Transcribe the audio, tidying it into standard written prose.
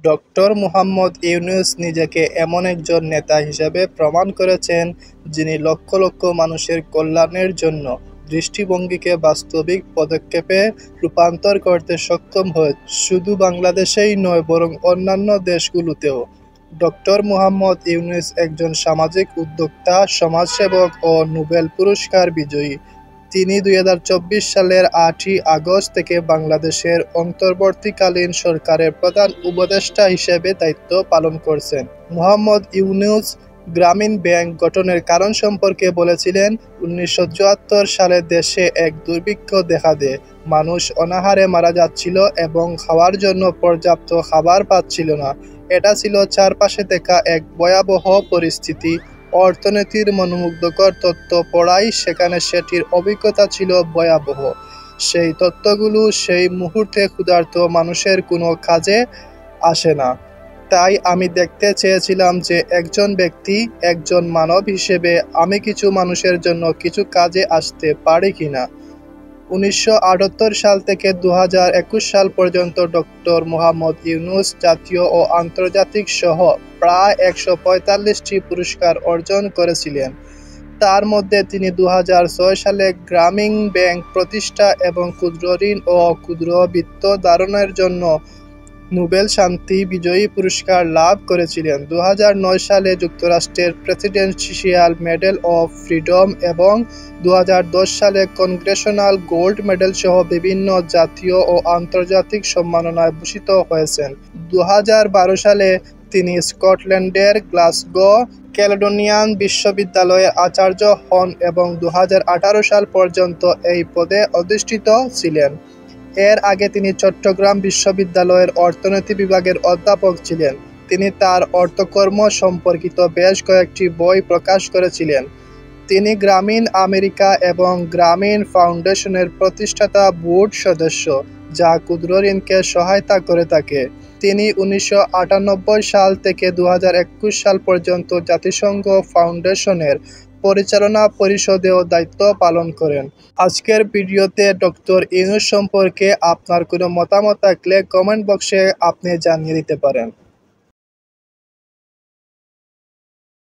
Doctor Muhammad Yunus নিজেকে এমন একজন নেতা হিসেবে প্রমাণ করেছেন, যিনি লক্ষ লক্ষ মানুষের কল্যাণের জন্য দৃষ্টিভঙ্গিকে বাস্তবিক পদক্ষেপে রূপান্তর করতে সক্ষম হয়েছে। শুধু বাংলাদেশেই নয়, বরং অন্যান্য দেশগুলোতেও। ডক্টর মুহাম্মদ ইউনূস একজন সামাজিক উদ্যোক্তা, সমাজসেবক ও নোবেল পুরস্কার বিজয়ী। তিনি ২০২৪ সালের ৮ই আগস্ট থেকে বাংলাদেশের অন্তর্বর্তীকালীন সরকারের প্রধান উপদেষ্টা হিসেবে দায়িত্ব পালন করছেন। মুহাম্মদ ইউনূস গ্রামীণ ব্যাংক গঠনের কারণ সম্পর্কে বলেছিলেন, ১৯৭৪ সালে দেশে এক দুর্ভিক্ষ দেখা দেয়। মানুষ অনাহারে মারা যাচ্ছিল এবং খাওয়ার জন্য পর্যাপ্ত খাবার পাচ্ছিল না। এটা ছিল চারপাশে দেখা এক ভয়াবহ পরিস্থিতি। অর্থনীতির মনোমুগ্ধকর তথ্য পড়াই সেখানে সেটির অভিজ্ঞতা ছিল ভয়াবহ। সেই তথ্যগুলো সেই মুহূর্তে ক্ষুধার্ত মানুষের কোনো কাজে আসে না। তাই আমি দেখতে চেয়েছিলাম যে একজন ব্যক্তি, একজন মানব হিসেবে আমি কিছু মানুষের জন্য কিছু কাজে আসতে পারি কিনা। ১৯৭৮ সাল থেকে ২০২১ সাল পর্যন্ত ডক্টর মুহাম্মদ ইউনূস জাতীয় ও আন্তর্জাতিক সহ প্রায় ১৪৫টি পুরস্কার অর্জন করেছিলেন। তার মধ্যে তিনি ২০০৬ সালে গ্রামীণ ব্যাংক প্রতিষ্ঠা এবং ক্ষুদ্র ঋণ ও ক্ষুদ্র বিত্ত ধারণের জন্য নোবেল শান্তি বিজয়ী পুরস্কার লাভ করেছিলেন। ২০০৯ সালে যুক্তরাষ্ট্রের প্রেসিডেন্সিয়াল মেডেল অফ ফ্রিডম এবং ২০১০ সালে কংগ্রেশনাল গোল্ড মেডেল সহ বিভিন্ন জাতীয় ও আন্তর্জাতিক সম্মাননায় ভূষিত হয়েছেন। ২০১২ সালে তিনি স্কটল্যান্ডের গ্লাসগো ক্যালেডোনিয়ান বিশ্ববিদ্যালয়ের আচার্য হন এবং ২০১৮ সাল পর্যন্ত এই পদে অধিষ্ঠিত ছিলেন। এর আগে তিনি চট্টগ্রাম বিশ্ববিদ্যালয়ের অর্থনীতি বিভাগের অধ্যাপক ছিলেন। তিনি তার অর্থকর্ম সম্পর্কিত বেশ কয়েকটি বই প্রকাশ করেছিলেন। তিনি গ্রামীণ আমেরিকা এবং গ্রামীণ ফাউন্ডেশনের প্রতিষ্ঠাতা বোর্ড সদস্য, যা ক্ষুদ্র ঋণকে সহায়তা করে থাকে। তিনি ১৯৯৮ সাল থেকে ২০২১ সাল পর্যন্ত জাতিসংঘ ফাউন্ডেশনের পরিচালনা পরিষদেও দায়িত্ব পালন করেন। আজকের ভিডিওতে ডক্টর ইউনূস সম্পর্কে আপনার কোনো মতামত থাকলে কমেন্ট বক্সে আপনি জানিয়ে দিতে পারেন।